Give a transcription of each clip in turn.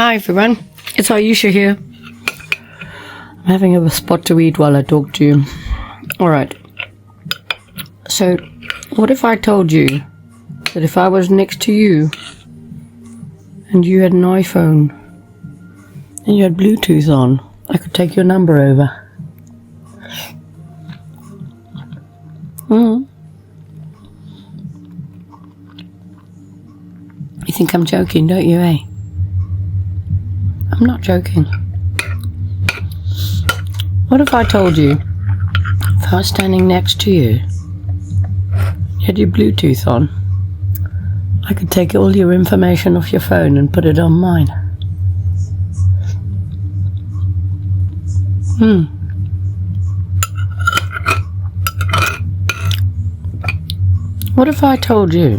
Hi everyone, it's Ayesha here. I'm having a spot to eat while I talk to you. Alright, so what if I told you that if I was next to you and you had an iPhone and you had Bluetooth on, I could take your number over? You think I'm joking, don't you, eh? I'm not joking. What if I told you, if I was standing next to you, you had your Bluetooth on, I could take all your information off your phone and put it on mine? What if I told you,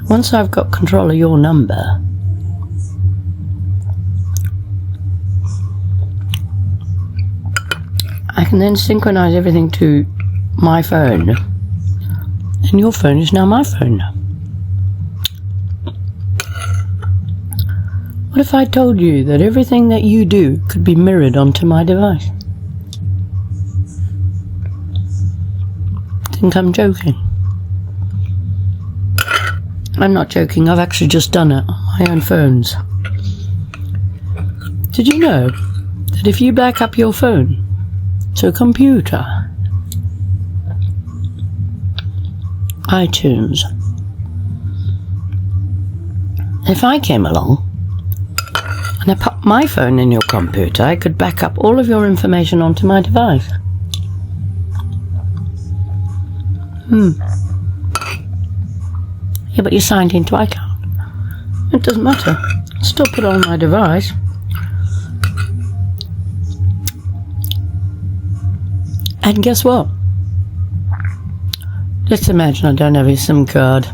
once I've got control of your number, I can then synchronize everything to my phone, and your phone is now my phone. What if I told you that everything that you do could be mirrored onto my device? Think I'm joking? I'm not joking, I've actually just done it on my own phones. Did you know that if you back up your phone to a computer, iTunes, if I came along and I put my phone in your computer, I could back up all of your information onto my device? Yeah, but you're signed into iCloud. It doesn't matter. I'll still put it on my device. And guess what? Let's imagine I don't have your SIM card.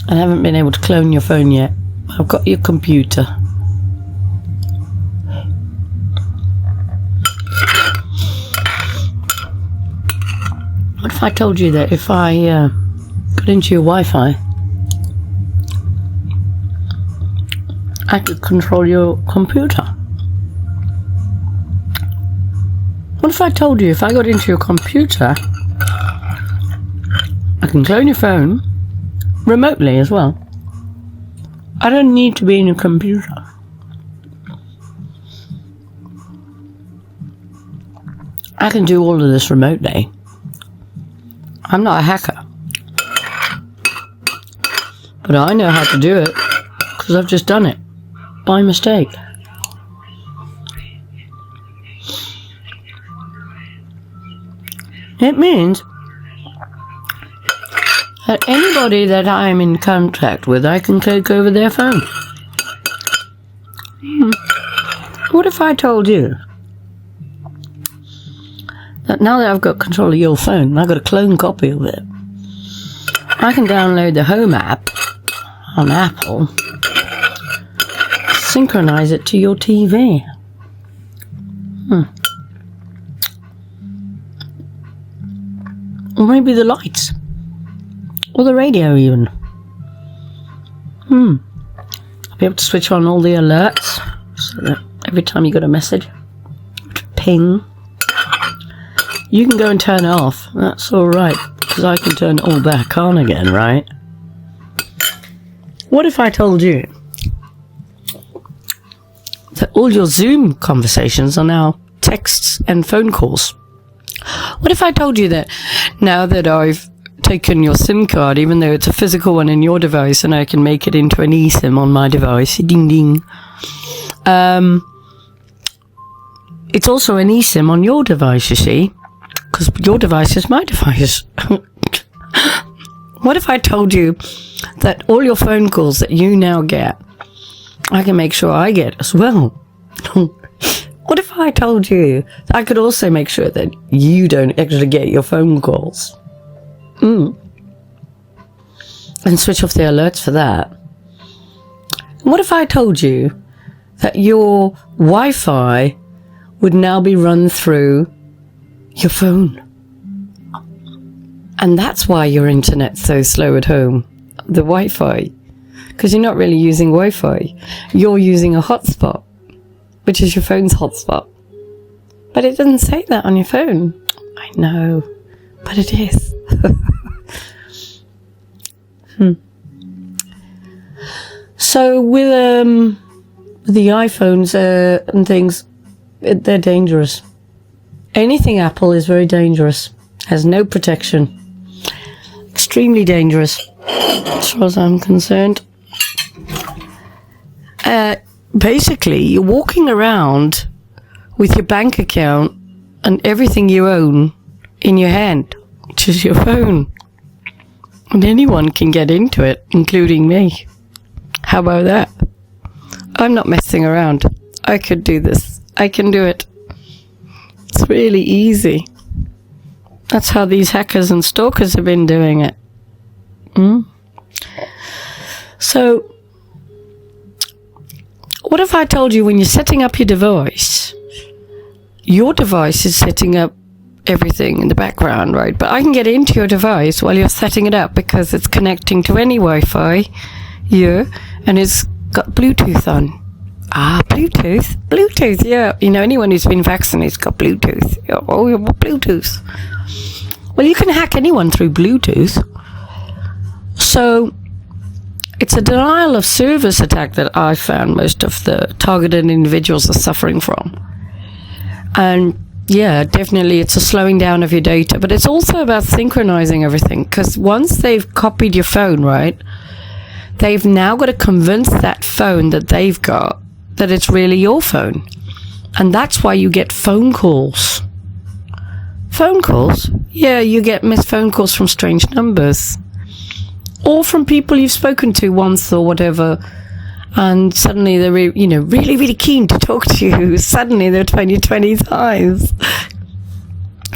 I haven't been able to clone your phone yet. I've got your computer. What if I told you that if I got into your Wi-Fi, I could control your computer? What if I told you if I got into your computer, I can clone your phone remotely as well? I don't need to be in your computer. I can do all of this remotely. I'm not a hacker, but I know how to do it because I've just done it by mistake. It means that anybody that I am in contact with, I can take over their phone. What if I told you that now that I've got control of your phone, I've got a clone copy of it, I can download the Home app on Apple, synchronize it to your TV. Or maybe the lights. Or the radio even. I'll be able to switch on all the alerts so that every time you get a message, it would ping. You can go and turn it off. That's alright, because I can turn it all back on again, right? What if I told you that all your Zoom conversations are now texts and phone calls? What if I told you that now that I've taken your SIM card, even though it's a physical one in your device, and I can make it into an eSIM on my device, ding ding, it's also an eSIM on your device, you see, because your device is my device. What if I told you that all your phone calls that you now get, I can make sure I get as well? What if I told you that I could also make sure that you don't actually get your phone calls? And switch off the alerts for that. What if I told you that your Wi-Fi would now be run through your phone? And that's why your internet's so slow at home. The Wi-Fi because you're not really using Wi-Fi. You're using a hotspot, which is your phone's hotspot. But it doesn't say that on your phone. I know, but it is. So with the iPhones and things, they're dangerous. Anything Apple is very dangerous. Has no protection. Extremely dangerous, as far as I'm concerned. Basically, you're walking around with your bank account and everything you own in your hand, which is your phone. And anyone can get into it, including me. How about that? I'm not messing around. I could do this. I can do it. It's really easy. That's how these hackers and stalkers have been doing it. So, what if I told you when you're setting up your device is setting up everything in the background, right? But I can get into your device while you're setting it up because it's connecting to any Wi-Fi here, and it's got Bluetooth on. Bluetooth, yeah. You know, anyone who's been vaccinated's got Bluetooth. Oh, Bluetooth. Well, you can hack anyone through Bluetooth. So, it's a denial of service attack that I found most of the targeted individuals are suffering from. And yeah, definitely it's a slowing down of your data, but it's also about synchronizing everything, because once they've copied your phone, right, they've now got to convince that phone that they've got that it's really your phone. And that's why you get phone calls. Phone calls? Yeah, you get missed phone calls from strange numbers. Or from people you've spoken to once or whatever, and suddenly they're, really, really keen to talk to you. Suddenly they're 20 times.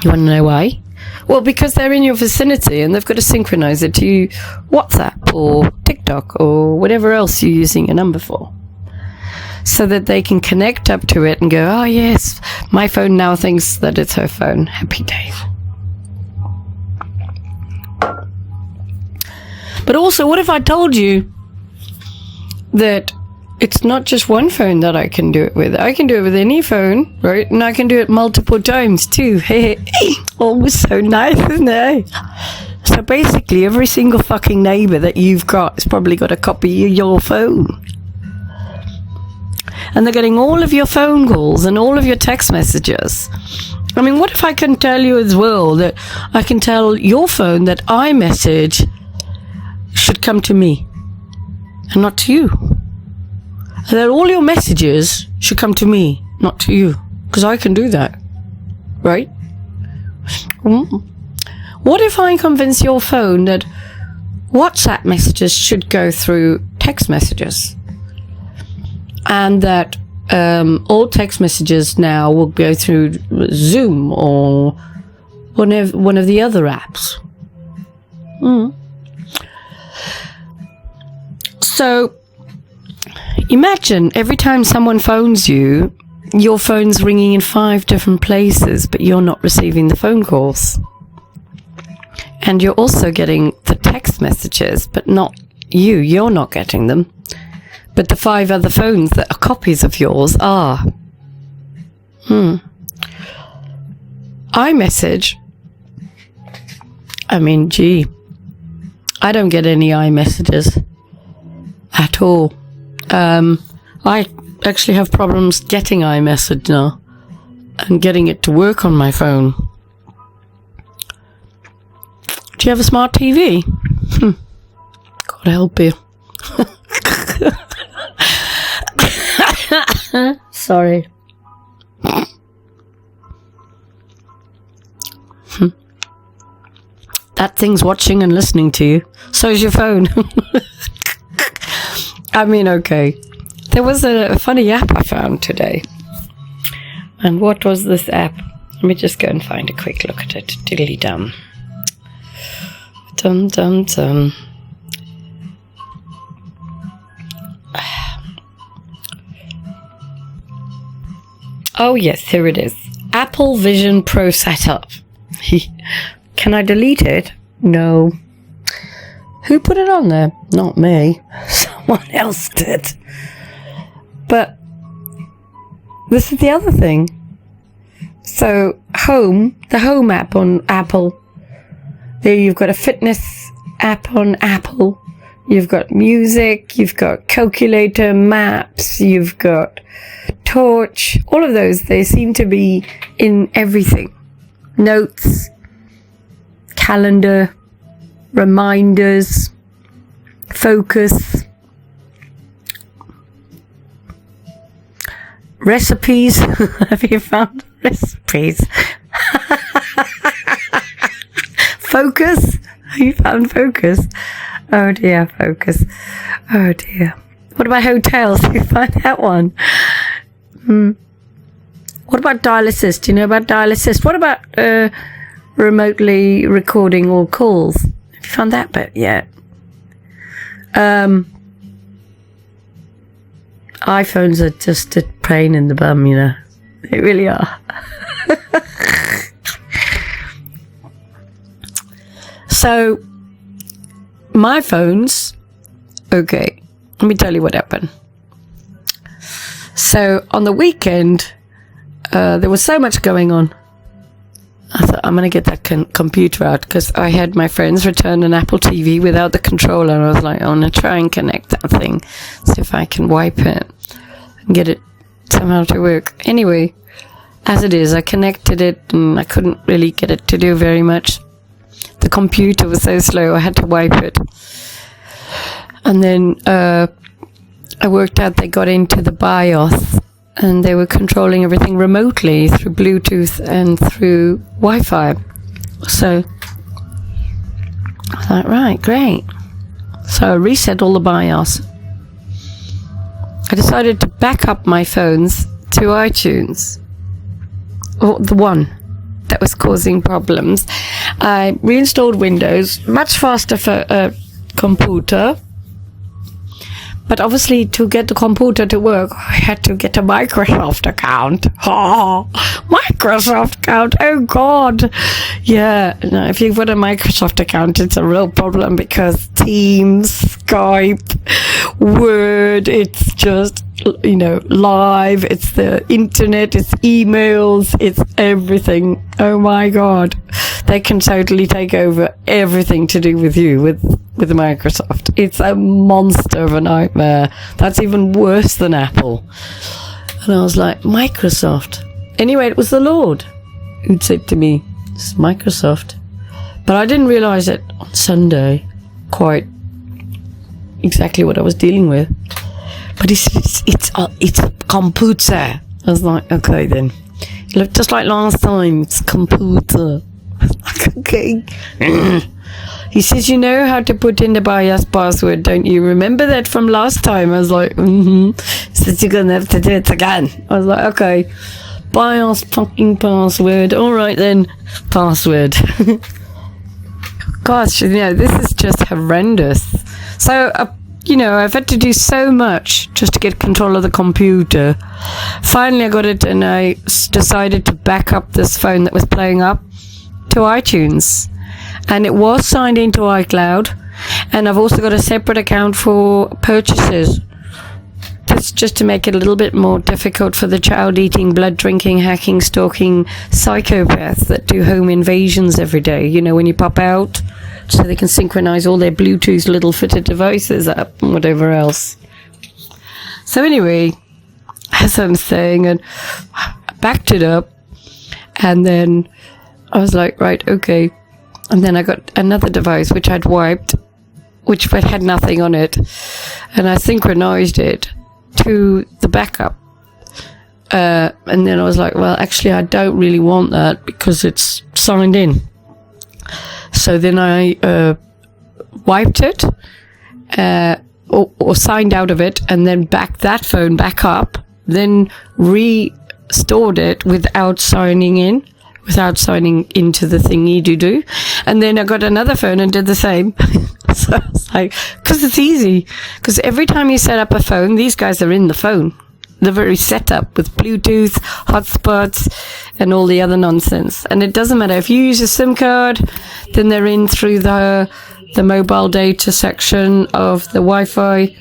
You want to know why? Well, because they're in your vicinity and they've got to synchronize it to WhatsApp or TikTok or whatever else you're using your number for, so that they can connect up to it and go, oh yes, my phone now thinks that it's her phone. Happy days. But also, what if I told you that it's not just one phone that I can do it with? I can do it with any phone, right? And I can do it multiple times too. Hey, almost so nice, isn't it? So basically, every single fucking neighbour that you've got has probably got a copy of your phone. And they're getting all of your phone calls and all of your text messages. I mean, what if I can tell you as well that I can tell your phone that iMessage should come to me and not to you, and that all your messages should come to me, not to you, because I can do that, right? What if I convince your phone that WhatsApp messages should go through text messages, and that all text messages now will go through Zoom or one of the other apps? So, imagine every time someone phones you, your phone's ringing in 5 different places, but you're not receiving the phone calls. And you're also getting the text messages, but not you. You're not getting them. But the 5 other phones that are copies of yours are. iMessage. I mean, gee. I don't get any iMessages at all. I actually have problems getting iMessage now and getting it to work on my phone. Do you have a smart TV? God help you. Sorry. That thing's watching and listening to you. So is your phone. I mean, okay. There was a funny app I found today. And what was this app? Let me just go and find a quick look at it. Diddly dum. Dum dum dum. Oh yes, here it is. Apple Vision Pro Setup. Can I delete it? No. Who put it on there? Not me. Someone someone else did. But this is the other thing. So the Home app on Apple. There you've got a fitness app on Apple. You've got music, you've got calculator, maps, you've got torch. All of those, they seem to be in everything. Notes, calendar, reminders, focus, recipes. Have you found recipes? Focus. Have you found focus? Oh dear, focus. Oh dear. What about hotels? Have you found that one? What about dial assist? Do you know about dial assist? What about remotely recording all calls? Have you found that bit yet? iPhones are just a pain in the bum, you know. They really are. So, my phones, okay, let me tell you what happened. So, on the weekend, there was so much going on. I thought, I'm going to get that computer out, because I had my friends return an Apple TV without the controller, and I was like, I want to try and connect that thing, see if I can wipe it and get it somehow to work. Anyway, as it is, I connected it, and I couldn't really get it to do very much. The computer was so slow, I had to wipe it. And then I worked out they got into the BIOS, and they were controlling everything remotely through Bluetooth and through Wi-Fi. So I was like, right, great. So I reset all the BIOS. I decided to back up my phones to iTunes, or the one that was causing problems. I reinstalled Windows, much faster for a computer. But obviously, to get the computer to work, I had to get a Microsoft account. Oh, Microsoft account. Oh, God. Yeah, no, if you've got a Microsoft account, it's a real problem, because Teams, Skype, Word, it's just, you know, live. It's the internet, it's emails, it's everything. Oh, my God. They can totally take over everything to do with you, with Microsoft. It's a monster of a nightmare. That's even worse than Apple. And I was like, Microsoft. Anyway, it was the Lord who'd said to me, it's Microsoft. But I didn't realize it on Sunday quite exactly what I was dealing with. But it's a computer. I was like, okay then. It looked just like last time. It's computer. Okay. He says, you know how to put in the BIOS password, don't you? Remember that from last time? I was like, He says, you're going to have to do it again. I was like, okay. BIOS fucking password. All right then. Password. Gosh, you know, this is just horrendous. So, you know, I've had to do so much just to get control of the computer. Finally, I got it, and I decided to back up this phone that was playing up to iTunes. And it was signed into iCloud, and I've also got a separate account for purchases. That's just to make it a little bit more difficult for the child-eating, blood-drinking, hacking, stalking psychopaths that do home invasions every day. You know, when you pop out, so they can synchronize all their Bluetooth little fitted devices up and whatever else. So anyway, as I'm saying, and I backed it up, and then I was like, right, okay. And then I got another device which I'd wiped, which had nothing on it, and I synchronized it to the backup. And then I was like, well, actually, I don't really want that because it's signed in. So then I wiped it, or signed out of it, and then backed that phone back up, then restored it without signing into the thingy do. And then I got another phone and did the same. So I was like, because it's easy. Because every time you set up a phone, these guys are in the phone. The very setup with Bluetooth, hotspots, and all the other nonsense. And it doesn't matter. If you use a SIM card, then they're in through the mobile data section of the Wi-Fi.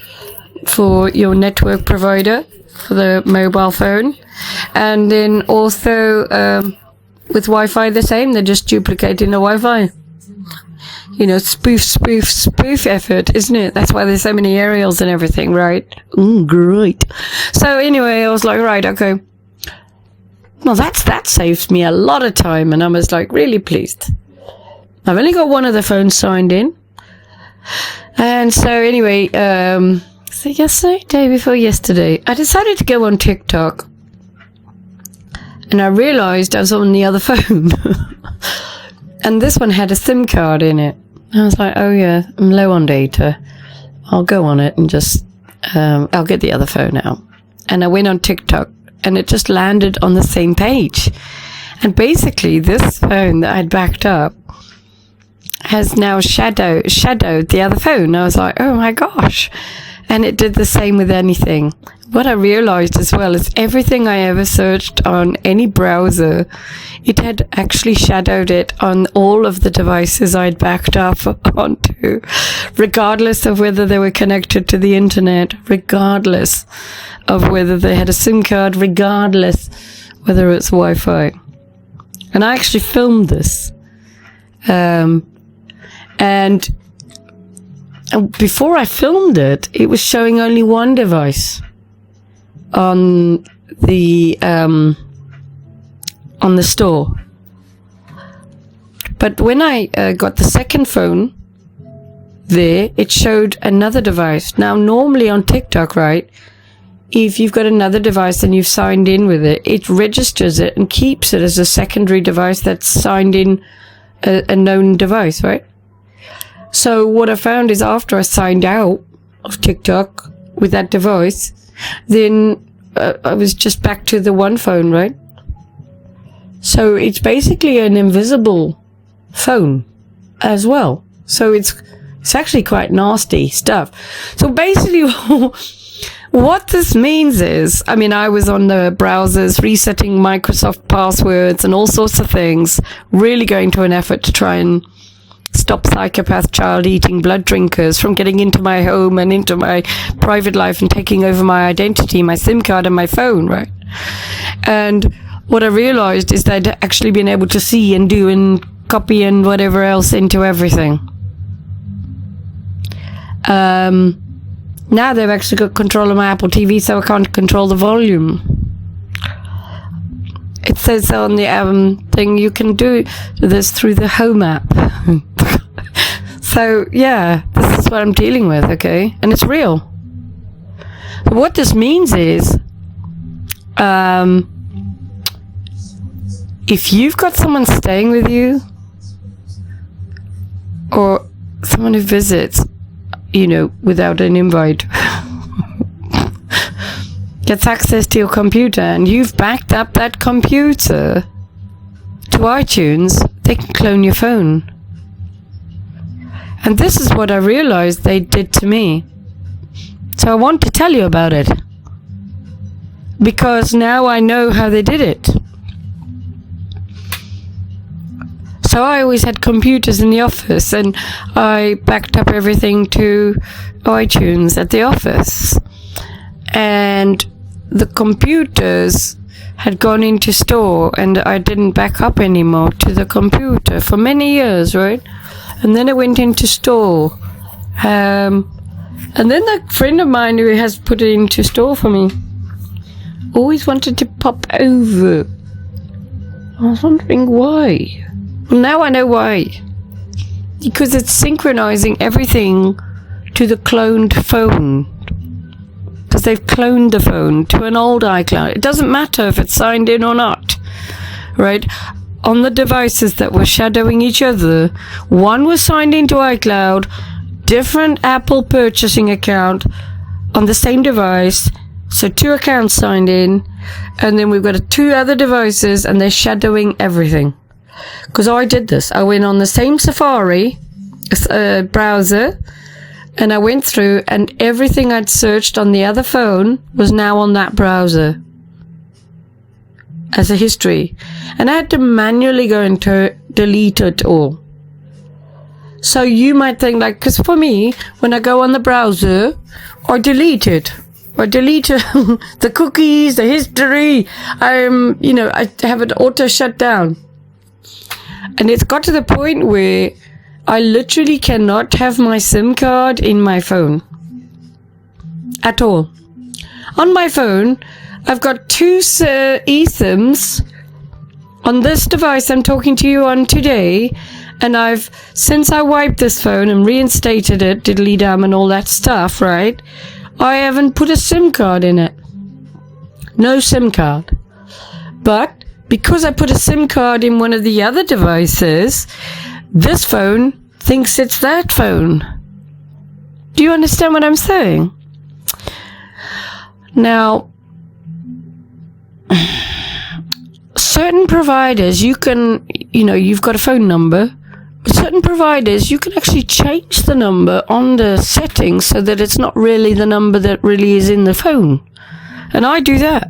for your network provider for the mobile phone. And then also with Wi-Fi the same, they're just duplicating the Wi-Fi. You know, spoof effort, isn't it? That's why there's so many aerials and everything, right? Great. So anyway, I was like, right, okay. Well, that saves me a lot of time, and I was like really pleased. I've only got one of the phones signed in. And so anyway, so yesterday, day before yesterday, I decided to go on TikTok. And I realized I was on the other phone. And this one had a SIM card in it. I was like, oh yeah, I'm low on data. I'll go on it and just, I'll get the other phone out. And I went on TikTok, and it just landed on the same page. And basically, this phone that I'd backed up has now shadowed the other phone. I was like, oh my gosh. And it did the same with anything. What I realized as well is everything I ever searched on any browser, it had actually shadowed it on all of the devices I'd backed up onto, regardless of whether they were connected to the internet, regardless of whether they had a SIM card, regardless whether it's Wi-Fi. And I actually filmed this. And before I filmed it, it was showing only one device on the store. But when I got the second phone there, it showed another device. Now, normally on TikTok, right, if you've got another device and you've signed in with it, it registers it and keeps it as a secondary device that's signed in a known device, right? So what I found is after I signed out of TikTok with that device, then I was just back to the one phone, right? So it's basically an invisible phone as well. So it's actually quite nasty stuff. So basically what this means is, I mean, I was on the browsers resetting Microsoft passwords and all sorts of things, really going to an effort to try and stop psychopath child-eating blood drinkers from getting into my home and into my private life and taking over my identity, my SIM card and my phone, right? And what I realized is they'd actually been able to see and do and copy and whatever else into everything. Now they've actually got control of my Apple TV, so I can't control the volume. It says on the thing you can do this through the Home app. So, yeah, this is what I'm dealing with, okay? And it's real. What this means is, if you've got someone staying with you, or someone who visits, you know, without an invite, gets access to your computer, and you've backed up that computer to iTunes, they can clone your phone. And this is what I realized they did to me. So I want to tell you about it, because now I know how they did it. So I always had computers in the office, and I backed up everything to iTunes at the office. And the computers had gone into store, and I didn't back up anymore to the computer for many years, right? And then I went into store. And then that friend of mine who has put it into store for me always wanted to pop over. I was wondering why. Well, now I know why. Because it's synchronizing everything to the cloned phone. Because they've cloned the phone to an old iCloud. It doesn't matter if it's signed in or not, right? On the devices that were shadowing each other, one was signed into iCloud, different Apple purchasing account on the same device, so 2 accounts signed in, and then we've got 2 other devices, and they're shadowing everything. Because I did this. I went on the same Safari browser, and I went through, and everything I'd searched on the other phone was now on that browser as a history. And I had to manually go and delete it all. So you might think like, because for me, when I go on the browser, I delete it. I delete the cookies, the history. I have it auto shut down. And it's got to the point where I literally cannot have my SIM card in my phone. At all. On my phone, I've got 2 eSIMs on this device I'm talking to you on today. And since I wiped this phone and reinstated it, diddly-dum and all that stuff, right? I haven't put a SIM card in it. No SIM card. But because I put a SIM card in one of the other devices, this phone thinks it's that phone. Do you understand what I'm saying? Now, certain providers, you've got a phone number. Certain providers, you can actually change the number on the settings so that it's not really the number that really is in the phone. And I do that.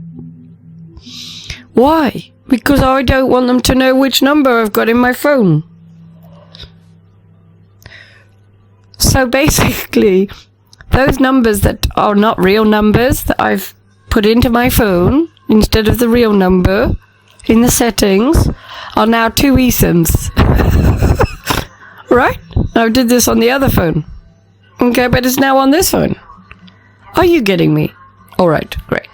Why? Because I don't want them to know which number I've got in my phone. So basically, those numbers that are not real numbers that I've put into my phone instead of the real number in the settings are now 2 eSIMs. Right? I did this on the other phone. Okay, but it's now on this phone. Are you getting me? Alright, great.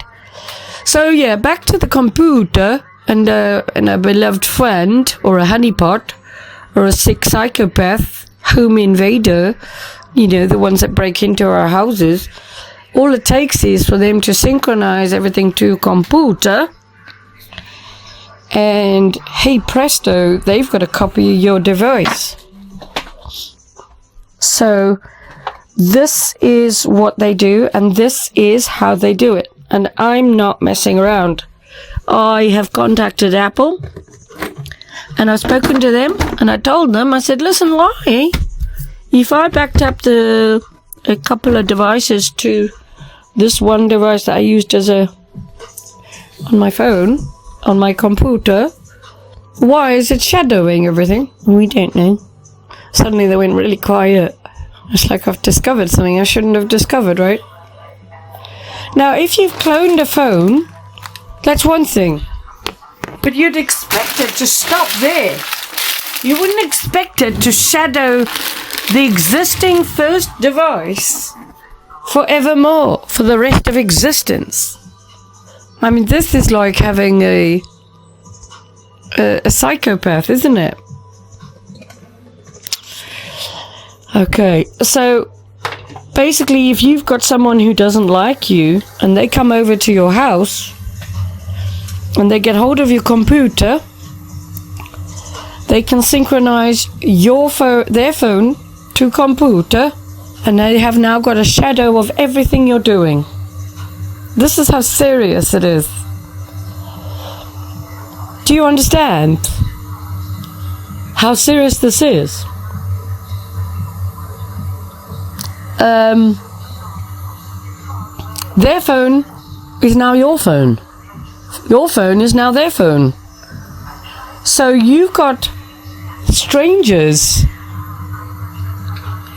So yeah, back to the computer and a beloved friend or a honeypot or a sick psychopath, home invader, the ones that break into our houses. All it takes is for them to synchronize everything to a computer. And hey presto, they've got a copy of your device. So this is what they do, and this is how they do it. And I'm not messing around. I have contacted Apple, and I've spoken to them, and I told them, I said, listen, Laurie, if I backed up a couple of devices to this one device that I used on my phone, on my computer, why is it shadowing everything? We don't know. Suddenly they went really quiet. It's like I've discovered something I shouldn't have discovered, right? Now, if you've cloned a phone, that's one thing. But you'd expect it to stop there. You wouldn't expect it to shadow the existing first device forevermore, for the rest of existence. I mean, this is like having a psychopath, isn't it? Okay, so basically if you've got someone who doesn't like you and they come over to your house and they get hold of your computer, they can synchronize their phone to computer, and they have now got a shadow of everything you're doing. This is how serious it is. Do you understand how serious this is? Their phone is now your phone. Your phone is now their phone. So you got strangers.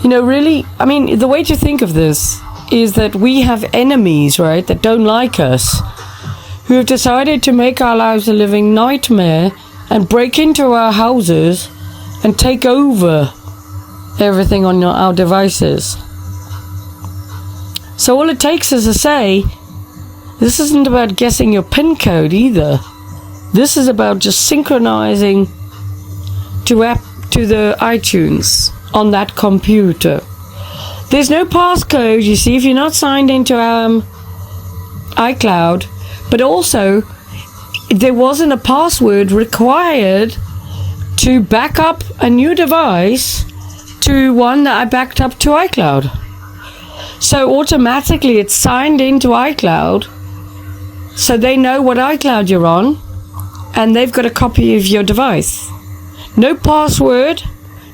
Really, I mean, the way to think of this is that we have enemies, right, that don't like us, who have decided to make our lives a living nightmare and break into our houses and take over everything on our devices. So all it takes is to say, this isn't about guessing your PIN code either. This is about just synchronizing to the iTunes on that computer. There's no passcode, you see, if you're not signed into iCloud, but also there wasn't a password required to back up a new device to one that I backed up to iCloud. So automatically it's signed into iCloud, so they know what iCloud you're on, and they've got a copy of your device. No password,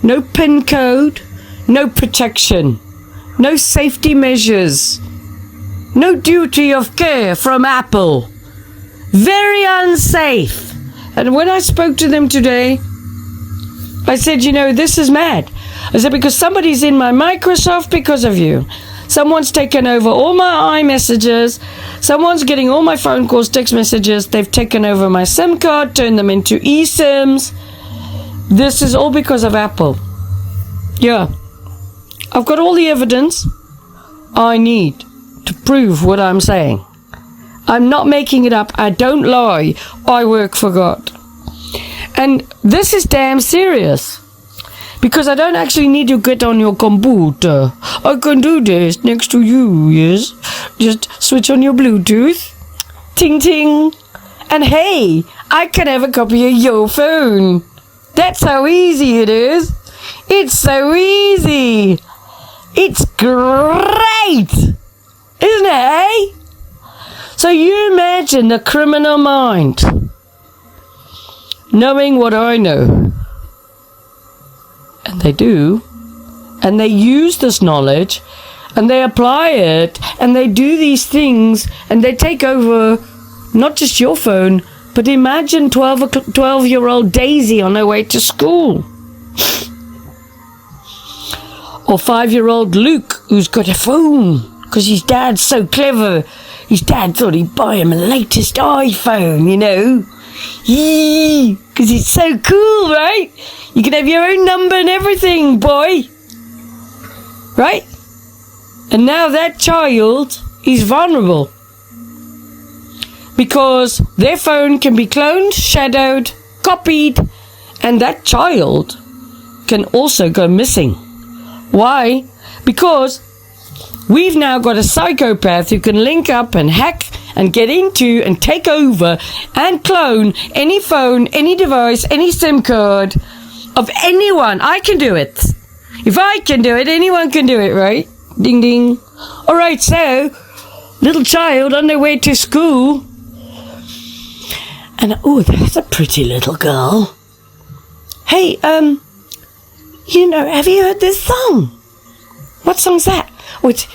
no PIN code, no protection, no safety measures, no duty of care from Apple. Very unsafe. And when I spoke to them today, I said, this is mad. I said, because somebody's in my Microsoft because of you. Someone's taken over all my iMessages. Someone's getting all my phone calls, text messages. They've taken over my SIM card, turned them into eSIMs. This is all because of Apple. Yeah. I've got all the evidence I need to prove what I'm saying. I'm not making it up. I don't lie. I work for God. And this is damn serious. Because I don't actually need to get on your computer. I can do this next to you, yes? Just switch on your Bluetooth. Ting ting. And hey, I can have a copy of your phone. That's how easy it is. It's so easy. It's great. Isn't it, eh? So you imagine the criminal mind knowing what I know. And they do. And they use this knowledge. And they apply it. And they do these things. And they take over not just your phone. But imagine 12-year-old Daisy on her way to school. Or 5-year-old Luke who's got a phone. Because his dad's so clever. His dad thought he'd buy him the latest iPhone, you know. Yee! Because it's so cool, right? You can have your own number and everything, boy. Right? And now that child is vulnerable. Because their phone can be cloned, shadowed, copied, and that child can also go missing. Why? Because we've now got a psychopath who can link up and hack and get into and take over and clone any phone, any device, any SIM card of anyone. I can do it. If I can do it, anyone can do it, right? Ding ding. All right, so little child on their way to school. And oh, that's a pretty little girl. Hey, you know, have you heard this song? What song's that? Oh, it's,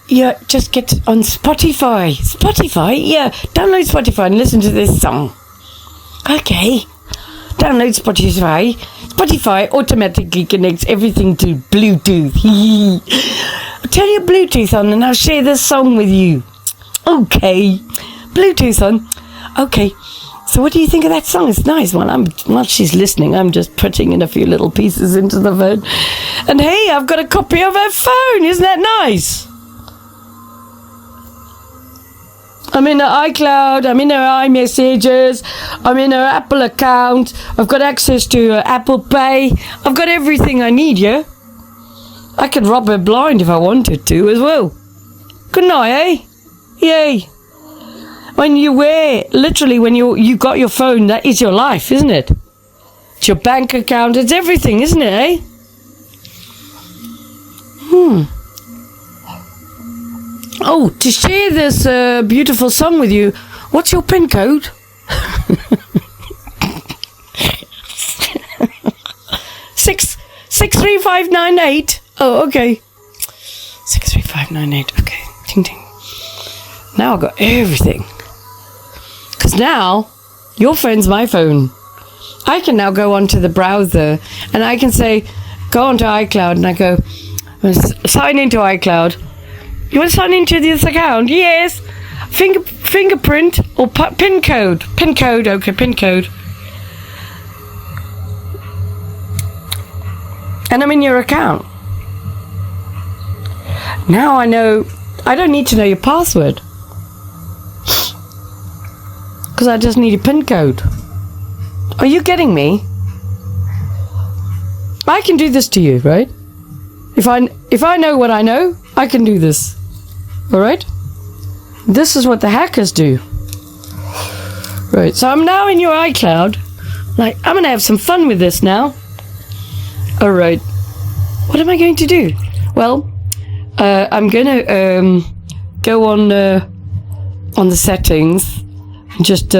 yeah, just get on Spotify. Spotify? Yeah, download Spotify and listen to this song. Okay. Download Spotify. Spotify automatically connects everything to Bluetooth. Turn your Bluetooth on and I'll share this song with you. Okay. Bluetooth on. Okay. So what do you think of that song? It's nice. While she's listening, I'm just putting in a few little pieces into the phone. And hey, I've got a copy of her phone. Isn't that nice? I'm in her iCloud. I'm in her iMessages. I'm in her Apple account. I've got access to her Apple Pay. I've got everything I need, yeah? I could rob her blind if I wanted to as well. Couldn't I, eh? Yay. When you literally when you got your phone, that is your life, isn't it? It's your bank account, it's everything, isn't it, eh? Oh, to share this beautiful song with you, what's your PIN code? 63598. Oh, okay. 63598. Okay. Ting ting. Now I've got everything. Because now, your phone's my phone. I can now go onto the browser and I can say, go onto iCloud, and I go, sign into iCloud. You want to sign into this account? Yes. Fingerprint or PIN code. PIN code, okay, PIN code. And I'm in your account. Now I know, I don't need to know your password. Because I just need a PIN code. Are you getting me? I can do this to you, right? If I know what I know, I can do this. Alright? This is what the hackers do. Right, so I'm now in your iCloud. Like, I'm gonna have some fun with this now. Alright. What am I going to do? Well, I'm gonna go on the settings. Just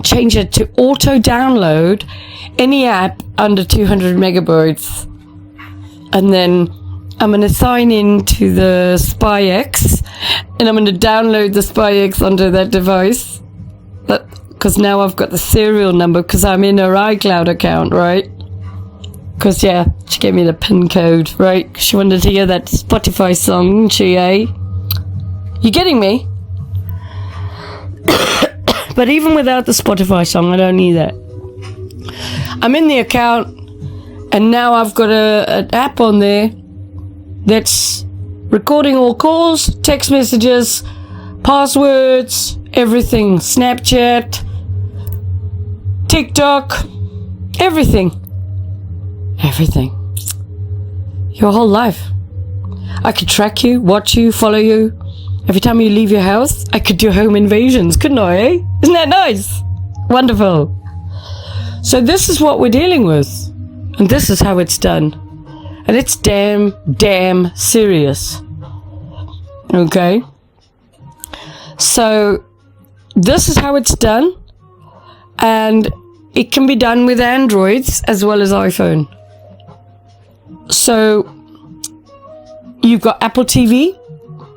change it to auto download any app under 200 megabytes, and then I'm going to sign in to the SpyX, and I'm going to download the SpyX onto that device, because now I've got the serial number because I'm in her iCloud account, right? Because, yeah, she gave me the PIN code, right? She wanted to hear that Spotify song, didn't she, eh? You getting me? But even without the Spotify song, I don't need that. I'm in the account, and now I've got an app on there that's recording all calls, text messages, passwords, everything. Snapchat, TikTok, everything. Everything. Your whole life. I could track you, watch you, follow you. Every time you leave your house, I could do home invasions, couldn't I, eh? Isn't that nice? Wonderful. So this is what we're dealing with. And this is how it's done. And it's damn serious. Okay? So this is how it's done. And it can be done with Androids as well as iPhone. So you've got Apple TV,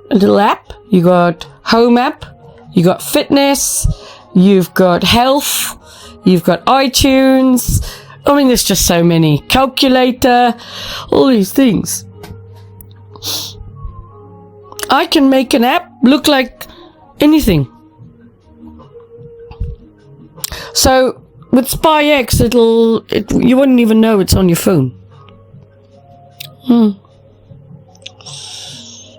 a little app. You got Home app. You got Fitness. You've got Health. You've got iTunes. I mean, there's just so many. Calculator. All these things. I can make an app look like anything. So with SpyX, you wouldn't even know it's on your phone.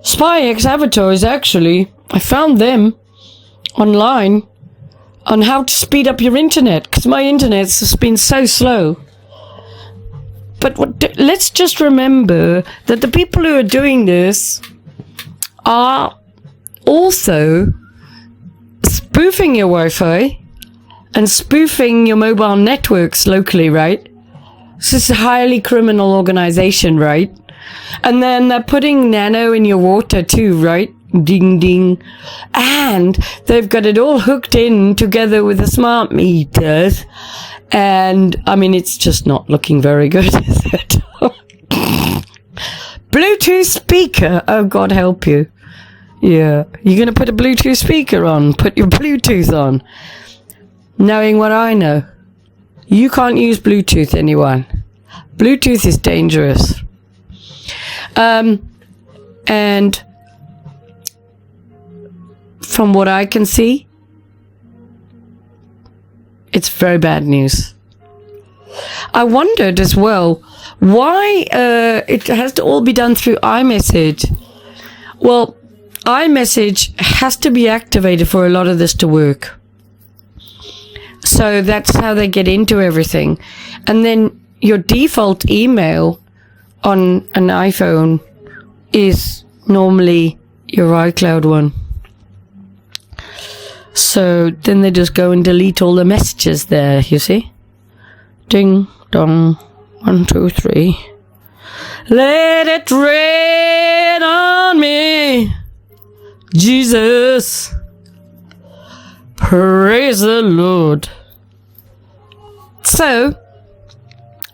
SpyX avatars, actually, I found them online on how to speed up your internet, because my internet's just been so slow. But let's just remember that the people who are doing this are also spoofing your Wi-Fi and spoofing your mobile networks locally, right? This is a highly criminal organization, right? And then they're putting nano in your water too, right? Ding, ding. And they've got it all hooked in together with the smart meters. And, I mean, it's just not looking very good, is it? Bluetooth speaker. Oh, God help you. Yeah. You're going to put a Bluetooth speaker on. Put your Bluetooth on. Knowing what I know. You can't use Bluetooth, anyone. Bluetooth is dangerous. And from what I can see, it's very bad news. I wondered as well why it has to all be done through iMessage. Well, iMessage has to be activated for a lot of this to work. So that's how they get into everything. And then your default email on an iPhone is normally your iCloud one. So then they just go and delete all the messages there, you see? Ding, dong, 1, 2, 3. Let it rain on me, Jesus. Praise the Lord. So,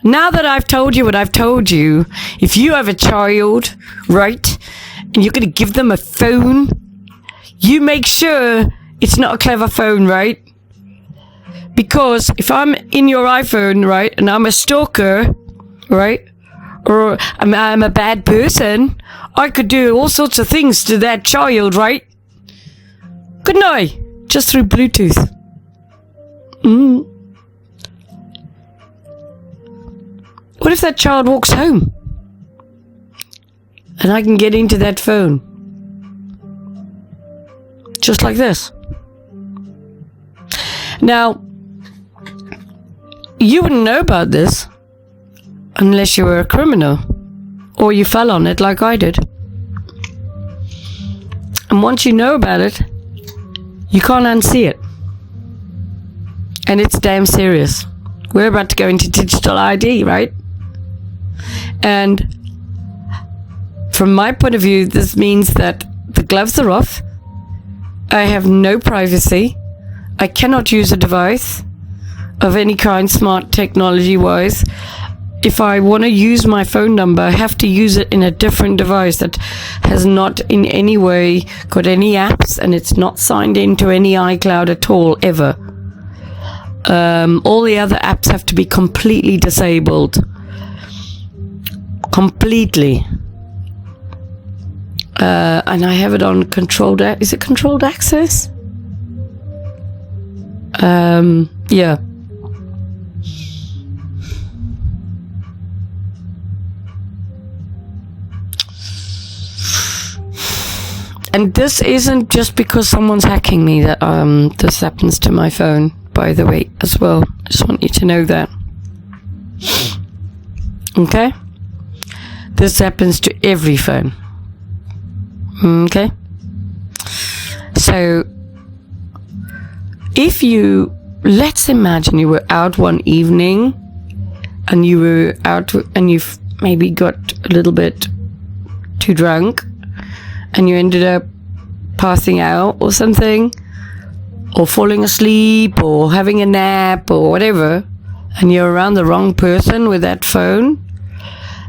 now that I've told you what I've told you, if you have a child, right, and you're going to give them a phone, you make sure it's not a clever phone, right? Because if I'm in your iPhone, right, and I'm a stalker, right, or I'm a bad person, I could do all sorts of things to that child, right? Couldn't I? Just through Bluetooth. What if that child walks home? And I can get into that phone. Just like this. Now, you wouldn't know about this unless you were a criminal or you fell on it like I did. And once you know about it, you can't unsee it. And it's damn serious. We're about to go into digital ID, right? And from my point of view, this means that the gloves are off. I have no privacy. I cannot use a device of any kind, smart technology-wise. If I want to use my phone number, I have to use it in a different device that has not in any way got any apps, and it's not signed into any iCloud at all, ever. All the other apps have to be completely disabled. completely. And I have it on controlled. Is it controlled access? Yeah. And this isn't just because someone's hacking me that this happens to my phone, by the way, as well. I just want you to know that. Okay? This happens to every phone. Okay? So, let's imagine you were out one evening and you were out and you've maybe got a little bit too drunk and you ended up passing out or something, or falling asleep or having a nap or whatever, and you're around the wrong person with that phone.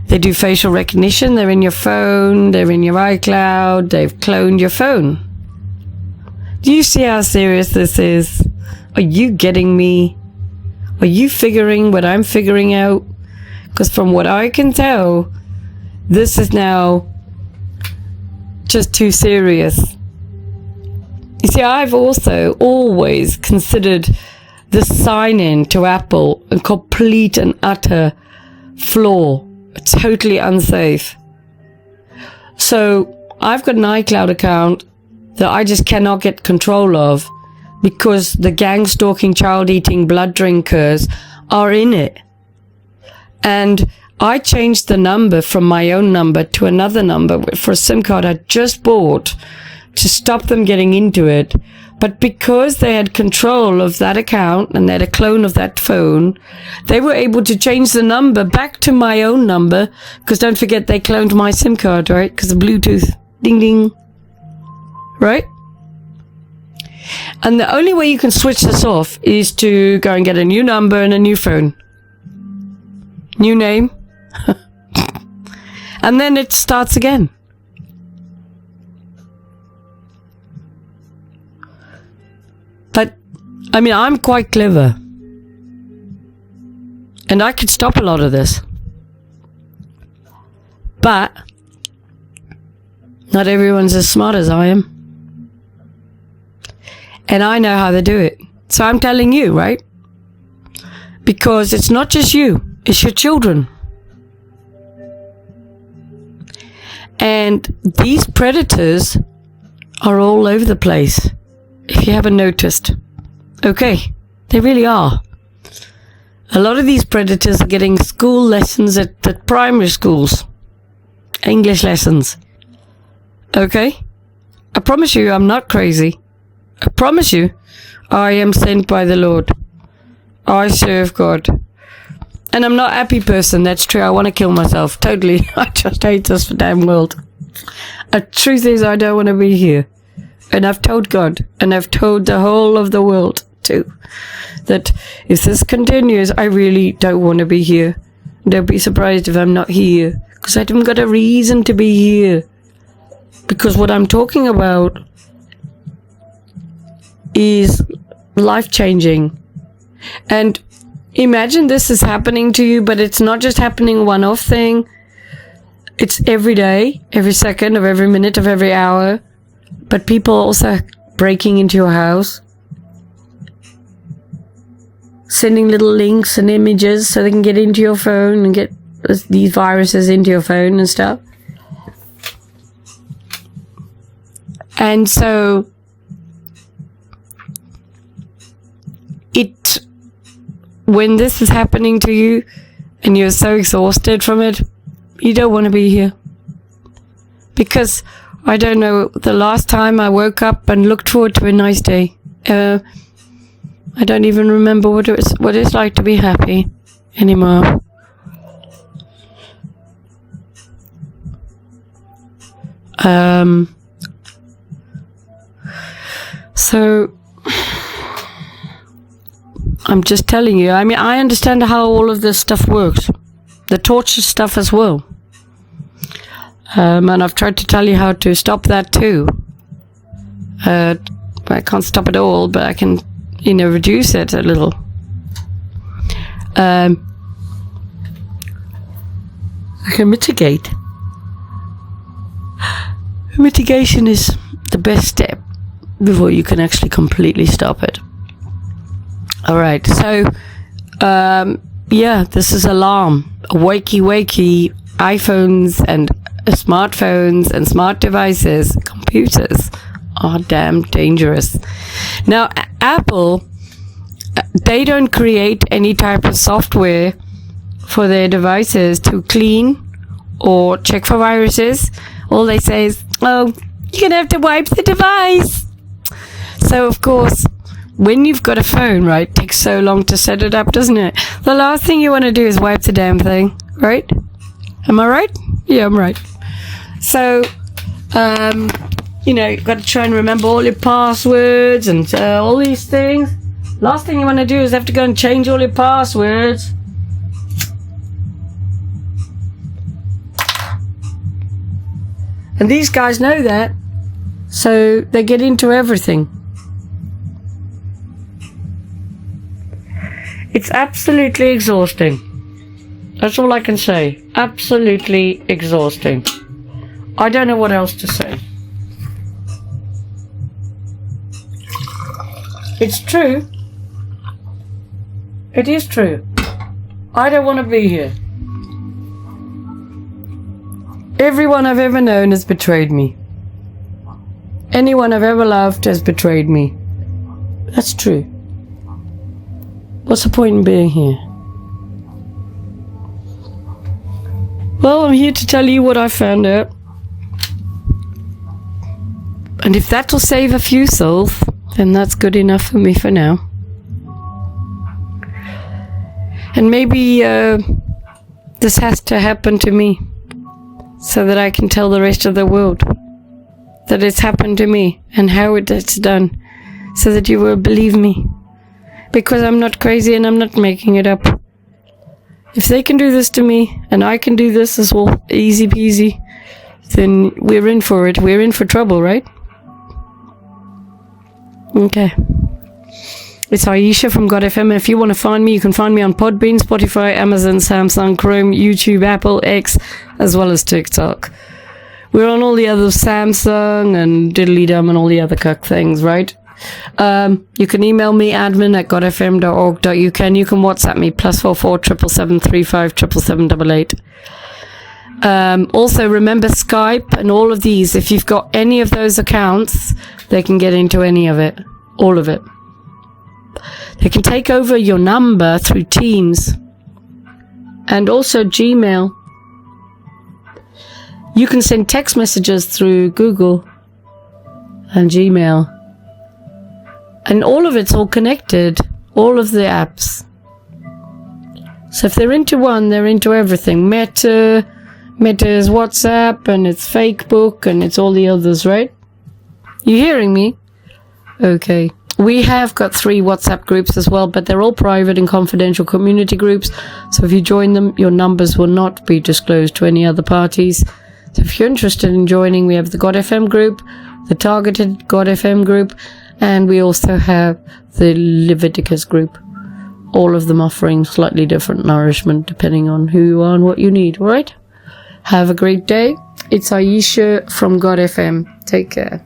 They do facial recognition, they're in your phone, they're in your iCloud, they've cloned your phone. Do you see how serious this is? Are you getting me? Are you figuring what I'm figuring out? Because from what I can tell, this is now just too serious. You see, I've also always considered the sign-in to Apple a complete and utter flaw, totally unsafe. So I've got an iCloud account that I just cannot get control of because the gang stalking, child eating, blood drinkers are in it. And I changed the number from my own number to another number for a SIM card I just bought to stop them getting into it. But because they had control of that account and they had a clone of that phone, they were able to change the number back to my own number, because don't forget they cloned my SIM card, right? Because of Bluetooth. Ding ding. Right? And the only way you can switch this off is to go and get a new number and a new phone. New name. And then it starts again. But, I mean, I'm quite clever. And I could stop a lot of this. But, not everyone's as smart as I am. And I know how to do it. So I'm telling you, right? Because it's not just you, it's your children. And these predators are all over the place, if you haven't noticed. Okay, they really are. A lot of these predators are getting school lessons at the primary schools. English lessons. Okay? I promise you I'm not crazy. I promise you I am sent by the Lord. I serve God. And I'm not a happy person, that's true. I want to kill myself, totally. I just hate this damn world. The truth is, I don't want to be here. And I've told God, and I've told the whole of the world too, that if this continues, I really don't want to be here. Don't be surprised if I'm not here, because I haven't got a reason to be here. Because what I'm talking about is life-changing. And imagine this is happening to you, but it's not just happening one-off thing. It's every day, every second of every minute of every hour. But people also breaking into your house, sending little links and images so they can get into your phone and get these viruses into your phone and stuff. And so when this is happening to you and you're so exhausted from it, you don't want to be here. Because I don't know, the last time I woke up and looked forward to a nice day. I don't even remember what it's like to be happy anymore. So I'm just telling you, I mean, I understand how all of this stuff works. The torture stuff as well. And I've tried to tell you how to stop that too. I can't stop it all, but I can, reduce it a little. I can mitigate. Mitigation is the best step before you can actually completely stop it. Alright, so this is alarm. Wakey iPhones and smartphones and smart devices, computers are damn dangerous. Now, Apple, they don't create any type of software for their devices to clean or check for viruses. All they say is, oh, you're going to have to wipe the device. So, of course, when you've got a phone, right, it takes so long to set it up, doesn't it? The last thing you want to do is wipe the damn thing, right? Am I right? Yeah, I'm right. So, you've got to try and remember all your passwords and all these things. Last thing you want to do is have to go and change all your passwords. And these guys know that, so they get into everything. It's absolutely exhausting. That's all I can say. Absolutely exhausting. I don't know what else to say. It's true. It is true. I don't want to be here. Everyone I've ever known has betrayed me. Anyone I've ever loved has betrayed me. That's true. What's the point in being here? Well, I'm here to tell you what I found out. And if that'll save a few souls, then that's good enough for me for now. And maybe this has to happen to me so that I can tell the rest of the world that it's happened to me and how it's done, so that you will believe me. Because I'm not crazy and I'm not making it up. If they can do this to me and I can do this as well, easy peasy, then we're in for it. We're in for trouble, right? Okay. It's Aisha from God FM. If you want to find me, you can find me on Podbean, Spotify, Amazon, Samsung, Chrome, YouTube, Apple, X, as well as TikTok. We're on all the other Samsung and Diddly-Dum and all the other cuck things, right? You can email me, admin@godfm.org.uk, and you can WhatsApp me, +44 777 35 77788. Also, remember Skype and all of these. If you've got any of those accounts, they can get into any of it. All of it. They can take over your number through Teams. And also Gmail. You can send text messages through Google and Gmail. And all of it's all connected. All of the apps. So if they're into one, they're into everything. Meta is WhatsApp, and it's Facebook, and it's all the others, right? You hearing me? Okay. We have got 3 WhatsApp groups as well, but they're all private and confidential community groups. So if you join them, your numbers will not be disclosed to any other parties. So if you're interested in joining, we have the God FM group, the targeted God FM group, and we also have the Leviticus group. All of them offering slightly different nourishment depending on who you are and what you need, alright? Have a great day. It's Aisha from God FM. Take care.